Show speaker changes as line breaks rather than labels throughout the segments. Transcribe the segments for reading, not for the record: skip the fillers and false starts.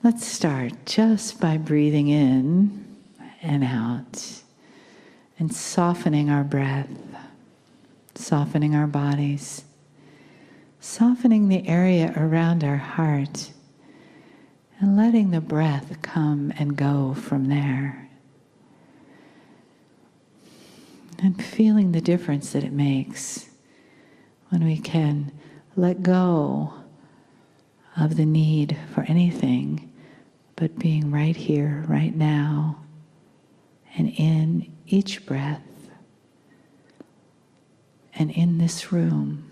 Let's start just by breathing in and out and softening our breath, softening our bodies, softening the area around our heart, and letting the breath come and go from there. And feeling the difference that it makes when we can let go of the need for anything but being right here, right now, and in each breath, and in this room,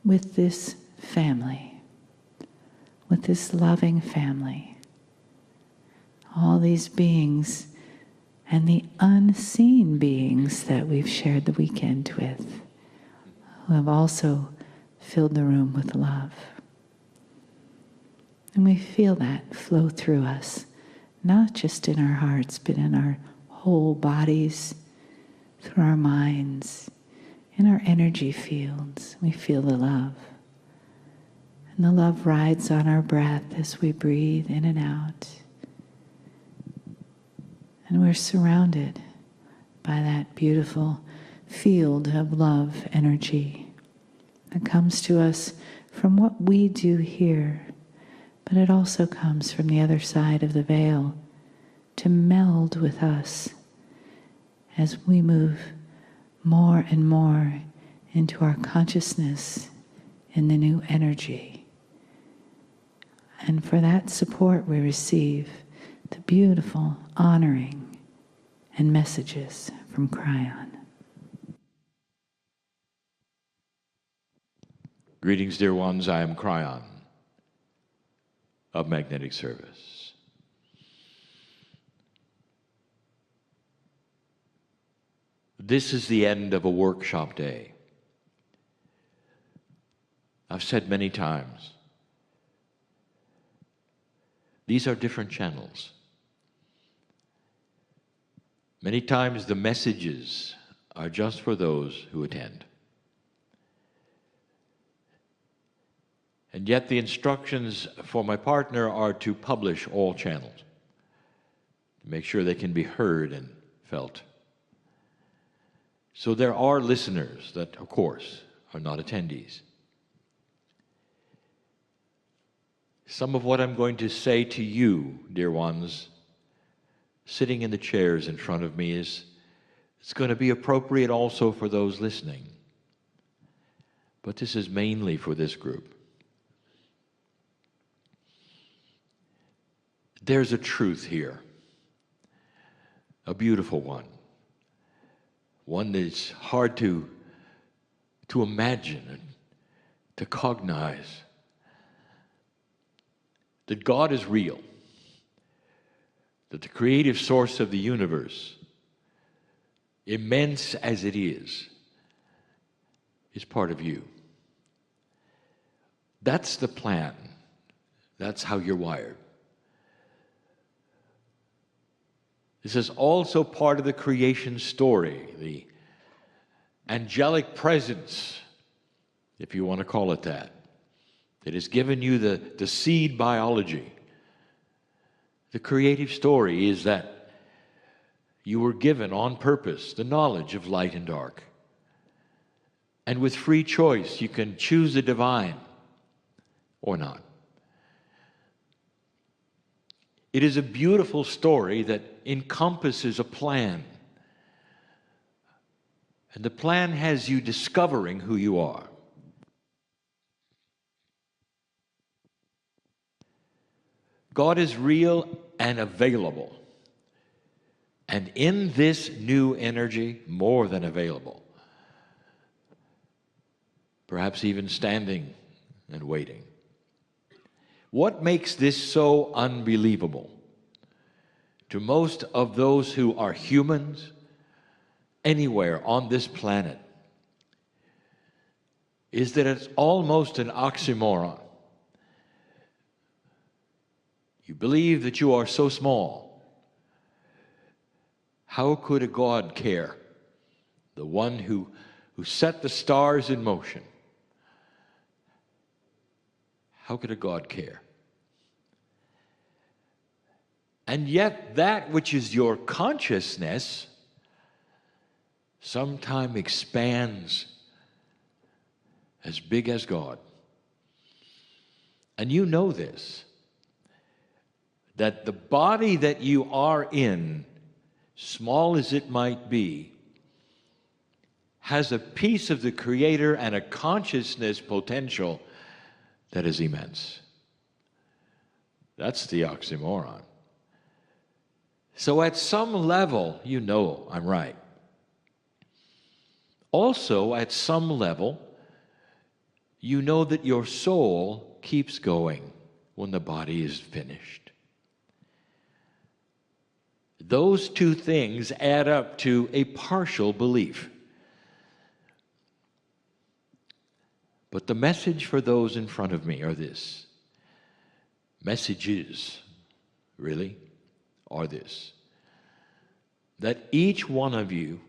with this family, with this loving family, all these beings and the unseen beings that we've shared the weekend with, who have also filled the room with love. And we feel that flow through us, not just in our hearts, but in our whole bodies, through our minds, in our energy fields. We feel the love. And the love rides on our breath as we breathe in and out. And we're surrounded by that beautiful field of love energy that comes to us from what we do here, but it also comes from the other side of the veil to meld with us as we move more and more into our consciousness in the new energy. And for that support we receive the beautiful honoring and messages from Kryon.
Greetings, dear ones. I am Kryon of Magnetic Service. This is the end of a workshop day. I've said many times, these are different channels. Many times the messages are just for those who attend. And yet the instructions for my partner are to publish all channels, to make sure they can be heard and felt. So there are listeners that, of course, are not attendees. Some of what I'm going to say to you, dear ones, sitting in the chairs in front of me, it's going to be appropriate also for those listening. But this is mainly for this group. There's a truth here, a beautiful one that's hard to imagine and to cognize, that God is real, that the creative source of the universe, immense as it is part of you. That's the plan. That's how you're wired. This is also part of the creation story, the angelic presence, if you want to call it that has given you the seed biology. The creative story is that you were given on purpose the knowledge of light and dark. And with free choice, you can choose the divine or not. It is a beautiful story that encompasses a plan. And the plan has you discovering who you are. God is real and available. And in this new energy, more than available. Perhaps even standing and waiting. What makes this so unbelievable to most of those who are humans anywhere on this planet is that it's almost an oxymoron. You believe that you are so small. How could a God care? The one who set the stars in motion. How could a God care? And yet that which is your consciousness sometimes expands as big as God. And you know this, that the body that you are in, small as it might be, has a piece of the Creator and a consciousness potential that is immense. That's the oxymoron. So at some level, you know I'm right. Also, at some level, you know that your soul keeps going when the body is finished. Those two things add up to a partial belief. But the message for those in front of me are this. Messages, really, are this. That each one of you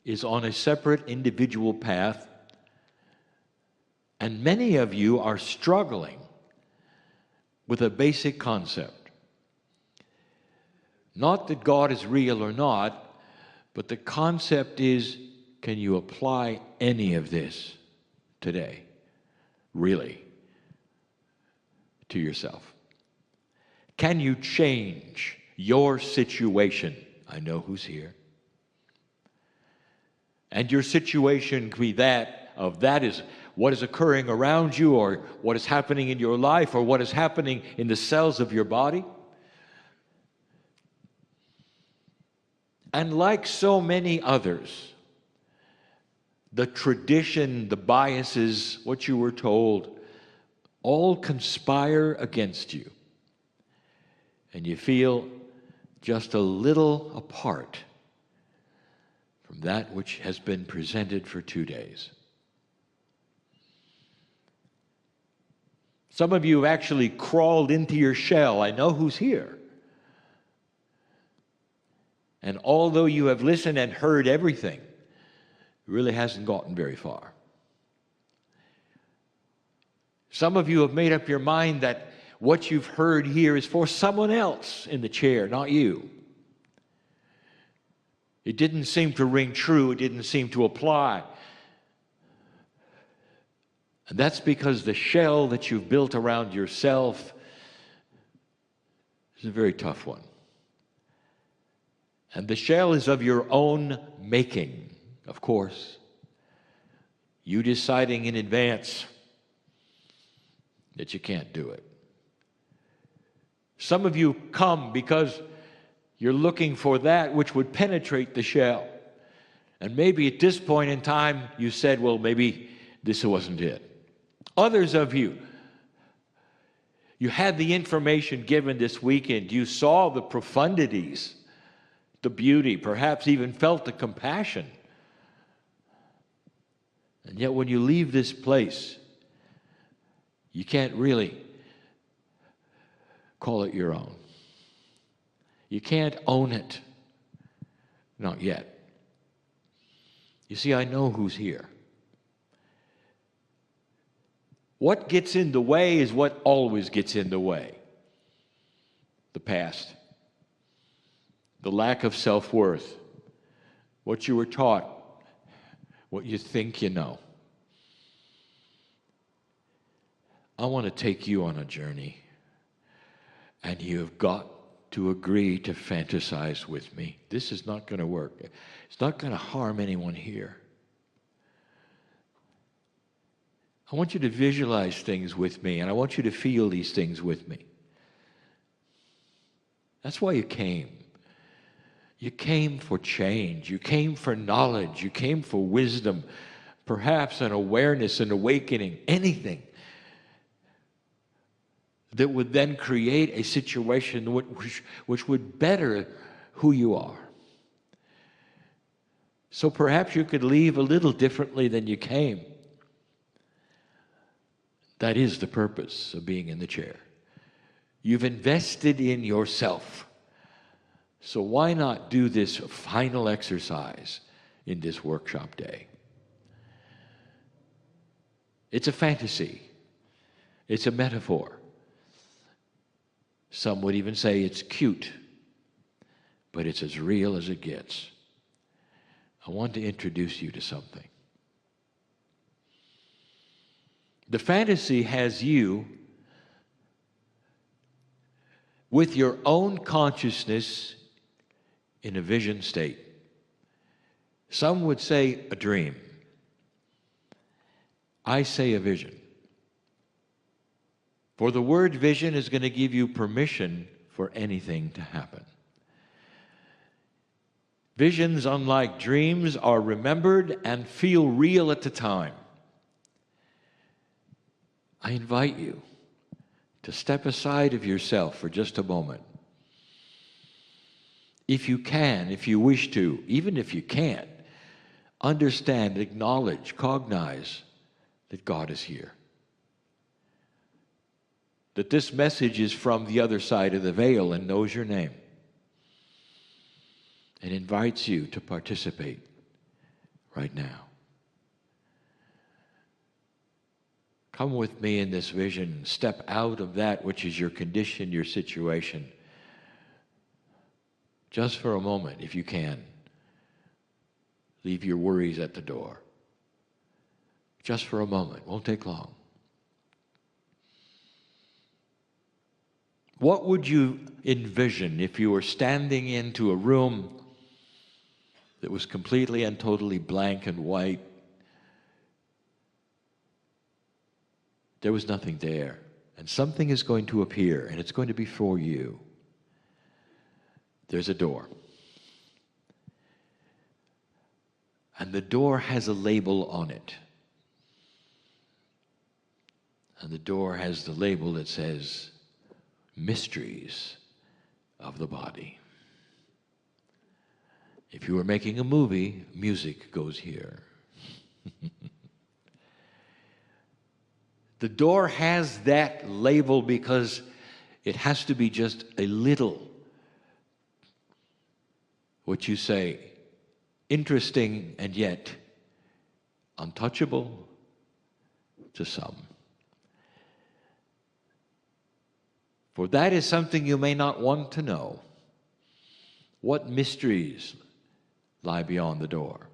is on a separate individual path, and many of you are struggling with a basic concept. Not that God is real or not, but the concept is, can you apply any of this today, really, to yourself? Can you change your situation? I know who's here. And your situation can be that is what is occurring around you, or what is happening in your life, or what is happening in the cells of your body. And like so many others, the tradition, the biases, what you were told, all conspire against you. And you feel just a little apart from that which has been presented for 2 days. Some of you have actually crawled into your shell. I know who's here. And although you have listened and heard everything, it really hasn't gotten very far. Some of you have made up your mind that what you've heard here is for someone else in the chair, not you. It didn't seem to ring true. It didn't seem to apply. And that's because the shell that you've built around yourself is a very tough one. And the shell is of your own making, of course. You deciding in advance that you can't do it. Some of you come because you're looking for that which would penetrate the shell. And maybe at this point in time, you said, well, maybe this wasn't it. Others of you, you had the information given this weekend. You saw the profundities, the beauty, perhaps even felt the compassion. And yet when you leave this place, you can't really call it your own. You can't own it. Not yet. You see, I know who's here. What gets in the way is what always gets in the way. The past. The lack of self-worth. What you were taught. What you think you know. I want to take you on a journey. And you have got to agree to fantasize with me. This is not going to work. It's not going to harm anyone here. I want you to visualize things with me, and I want you to feel these things with me. That's why you came. You came for change. You came for knowledge. You came for wisdom, perhaps an awareness, an awakening, anything that would then create a situation which would better who you are. So perhaps you could leave a little differently than you came. That is the purpose of being in the chair. You've invested in yourself. So why not do this final exercise in this workshop day? It's a fantasy. It's a metaphor. Some would even say it's cute. but it's as real as it gets. I want to introduce you to something. The fantasy has you with your own consciousness in a vision state. Some would say a dream. I say a vision. For the word vision is going to give you permission for anything to happen. Visions, unlike dreams, are remembered and feel real at the time. I invite you to step aside of yourself for just a moment. If you can, if you wish to, even if you can't, understand, acknowledge, cognize that God is here. That this message is from the other side of the veil and knows your name. And invites you to participate right now. Come with me in this vision. Step out of that which is your condition, your situation. Just for a moment, if you can. Leave your worries at the door. Just for a moment. Won't take long. What would you envision if you were standing into a room that was completely and totally blank and white? There was nothing there. And something is going to appear, and it's going to be for you. There's a door. And the door has a label on it. And the door has the label that says, Mysteries of the Body. If you were making a movie, music goes here. The door has that label because it has to be just a little, what you say, interesting and yet untouchable to some. For that is something you may not want to know. What mysteries lie beyond the door?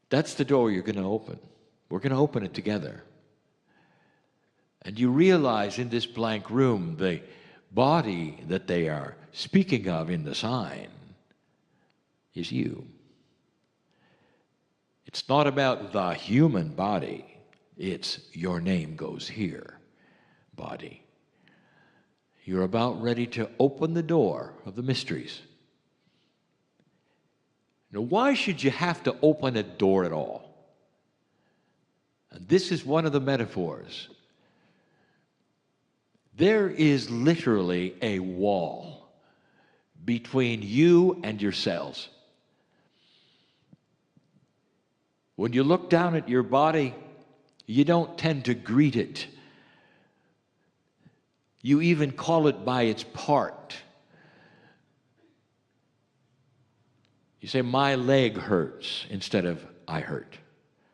That's the door you're going to open. We're going to open it together. And you realize in this blank room, the body that they are speaking of in the sign is you. It's not about the human body. It's your name goes here, body. You're about ready to open the door of the mysteries. Now, why should you have to open a door at all? And this is one of the metaphors. There is literally a wall between you and your cells. When you look down at your body, you don't tend to greet it. You even call it by its part. You say, my leg hurts instead of I hurt.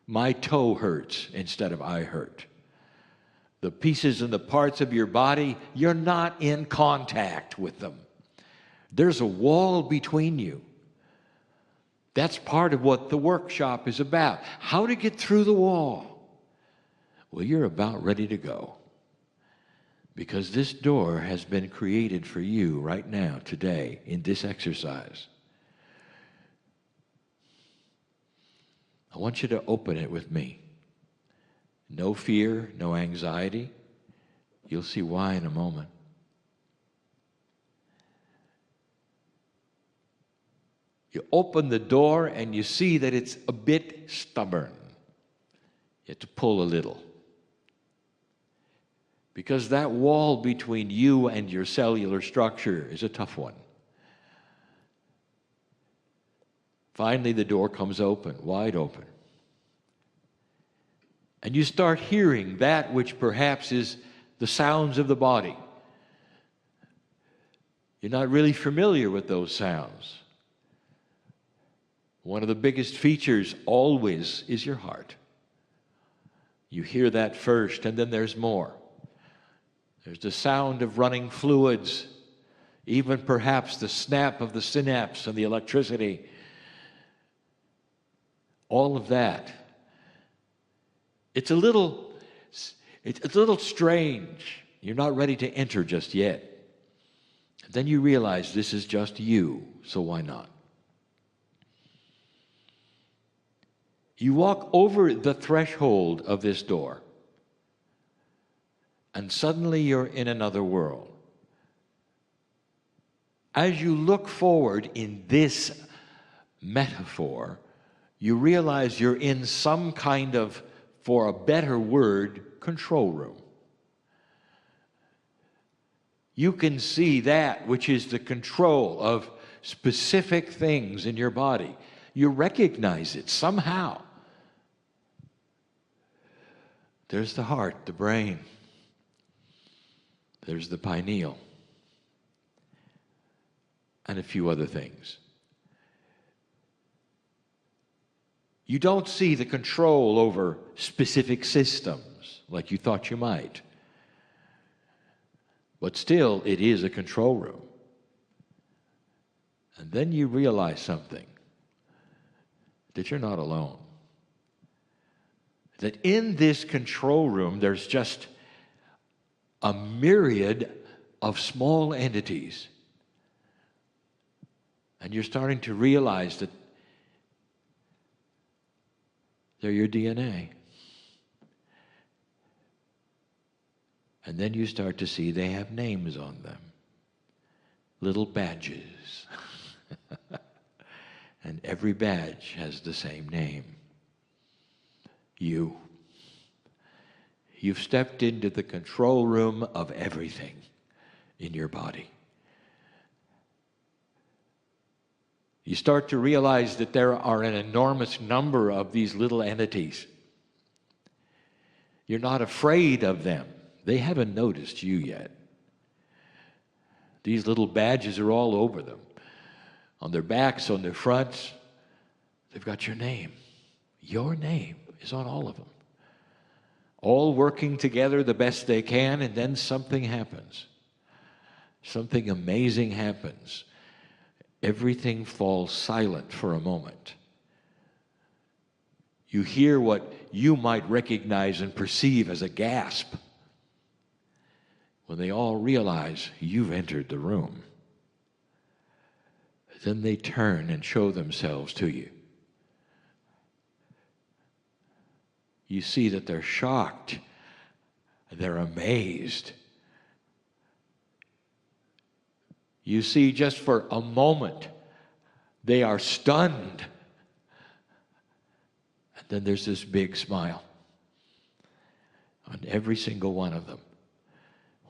My toe hurts instead of I hurt. The pieces and the parts of your body, you're not in contact with them. There's a wall between you. That's part of what the workshop is about. How to get through the wall. Well, you're about ready to go. Because this door has been created for you right now, today, in this exercise. I want you to open it with me. No fear, no anxiety. You'll see why in a moment. You open the door and you see that it's a bit stubborn. You have to pull a little. Because that wall between you and your cellular structure is a tough one. Finally, the door comes open, wide open. And you start hearing that which perhaps is the sounds of the body. You're not really familiar with those sounds. One of the biggest features always is your heart. You hear that first, and then there's more. There's the sound of running fluids, even perhaps the snap of the synapse and the electricity. All of that. It's a little strange. You're not ready to enter just yet. Then you realize this is just you, so why not? You walk over the threshold of this door, and suddenly you're in another world. As you look forward in this metaphor, you realize you're in some kind of, for a better word, control room. You can see that which is the control of specific things in your body. You recognize it somehow. There's the heart, the brain. There's the pineal. And a few other things. You don't see the control over specific systems like you thought you might. But still, it is a control room. And then you realize something, that you're not alone. That in this control room, there's just a myriad of small entities. And you're starting to realize that they're your DNA. And then you start to see they have names on them. Little badges. And every badge has the same name. You. You've stepped into the control room of everything in your body. You start to realize that there are an enormous number of these little entities. You're not afraid of them. They haven't noticed you yet. These little badges are all over them. On their backs, on their fronts, they've got your name. Your name is on all of them. All working together the best they can, and then something happens. Something amazing happens. Everything falls silent for a moment. You hear what you might recognize and perceive as a gasp when they all realize you've entered the room. Then they turn and show themselves to you. You see that they're shocked, they're amazed. You see just for a moment, they are stunned. And then there's this big smile on every single one of them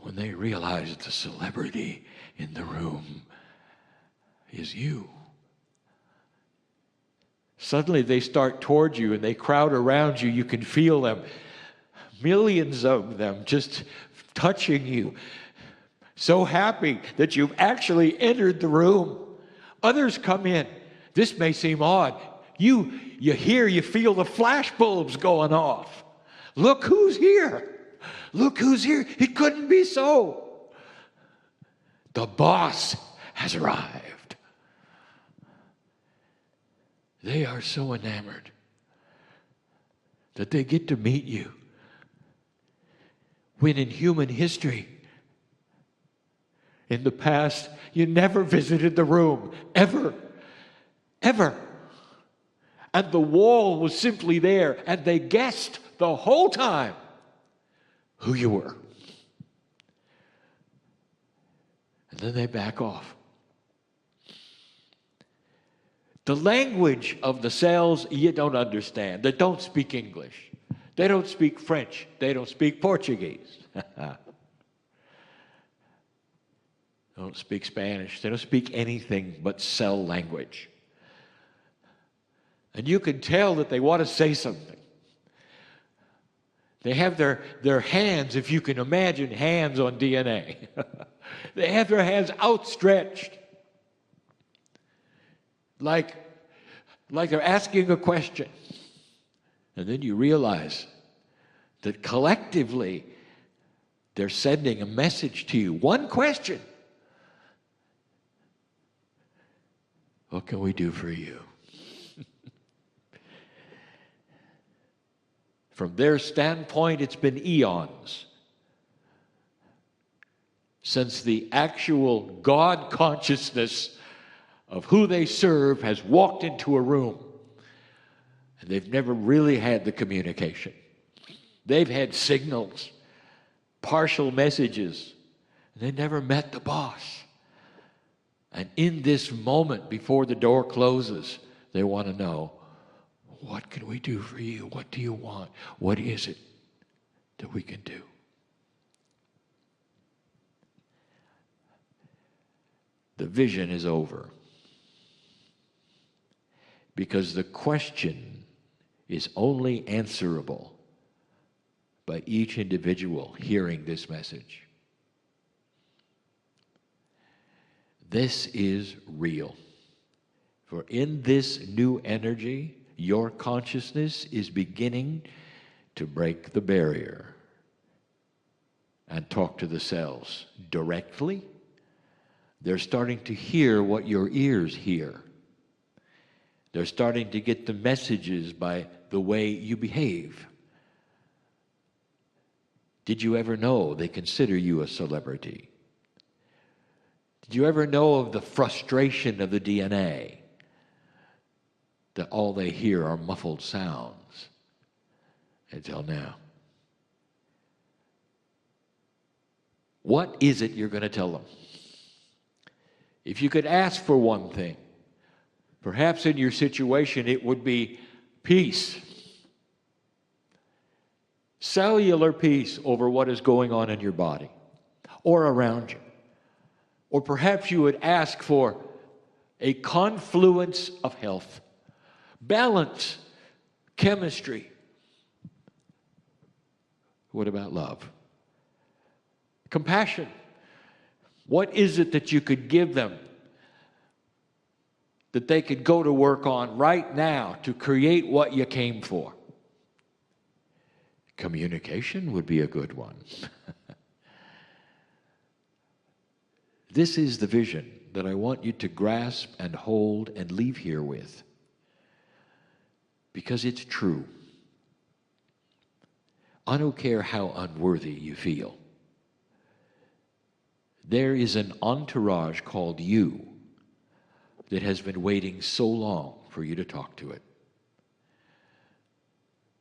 when they realize the celebrity in the room is you. Suddenly they start towards you and they crowd around you. You can feel them, millions of them just touching you. So happy that you've actually entered the room. Others come in. This may seem odd. You feel the flash bulbs going off. Look who's here. Look who's here. It couldn't be so. The boss has arrived. They are so enamored that they get to meet you when in human history, in the past, you never visited the room, ever, ever. And the wall was simply there, and they guessed the whole time who you were. And then they back off. The language of the cells you don't understand. They don't speak English. They don't speak French. They don't speak Portuguese. They don't speak Spanish. They don't speak anything but cell language. And you can tell that they want to say something. They have their hands, if you can imagine hands on DNA. They have their hands outstretched. Like they're asking a question. And then you realize that collectively They're sending a message to you. One question. What can we do for you? From their standpoint, it's been eons since the actual God consciousness of who they serve has walked into a room. And they've never really had the communication. They've had signals, partial messages. They never met the boss. And in this moment before the door closes, they want to know, what can we do for you? What do you want? What is it that we can do? The vision is over. Because the question is only answerable by each individual hearing this message. This is real. For in this new energy, your consciousness is beginning to break the barrier and talk to the cells directly. They're starting to hear what your ears hear. They're starting to get the messages by the way you behave. Did you ever know they consider you a celebrity? Did you ever know of the frustration of the DNA? That all they hear are muffled sounds until now. What is it you're going to tell them? If you could ask for one thing, perhaps in your situation it would be peace. Cellular peace over what is going on in your body or around you. Or perhaps you would ask for a confluence of health, balance, chemistry. What about love? Compassion. What is it that you could give them that they could go to work on right now to create what you came for? Communication would be a good one. This is the vision that I want you to grasp and hold and leave here with. Because it's true. I don't care how unworthy you feel. There is an entourage called you that has been waiting so long for you to talk to it.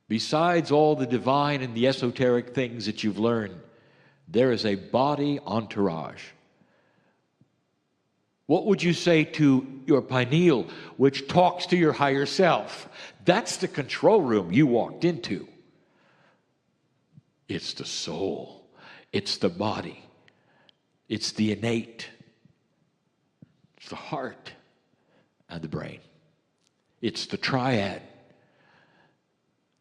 Besides all the divine and the esoteric things that you've learned, there is a body entourage. What would you say to your pineal, which talks to your higher self? That's the control room you walked into. It's the soul. It's the body. It's the innate. It's the heart and the brain. It's the triad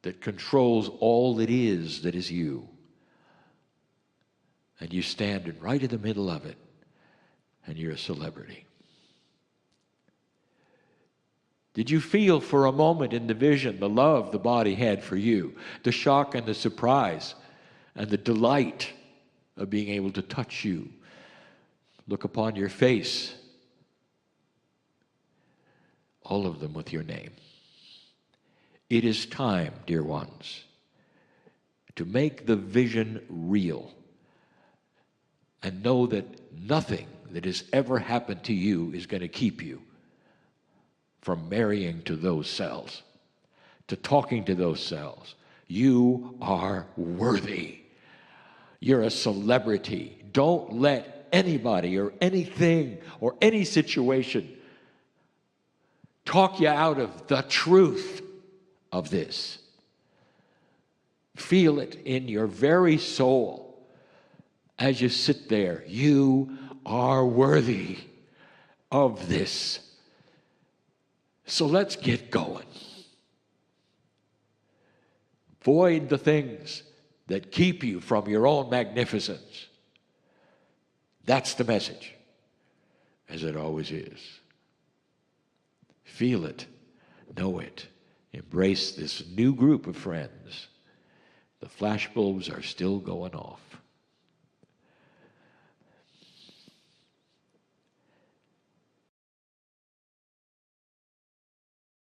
that controls all that is you. And you stand right in the middle of it. And you're a celebrity. Did you feel for a moment in the vision the love the body had for you, the shock and the surprise, and the delight of being able to touch you, look upon your face, all of them with your name? It is time, dear ones, to make the vision real and know that nothing that has ever happened to you is going to keep you from marrying to those cells, to talking to those cells. You are worthy. You're a celebrity. Don't let anybody or anything or any situation talk you out of the truth of this. Feel it in your very soul as you sit there. You are worthy of this. So let's get going. Void the things that keep you from your own magnificence. That's the message, as it always is. Feel it, know it, embrace this new group of friends. The flashbulbs are still going off.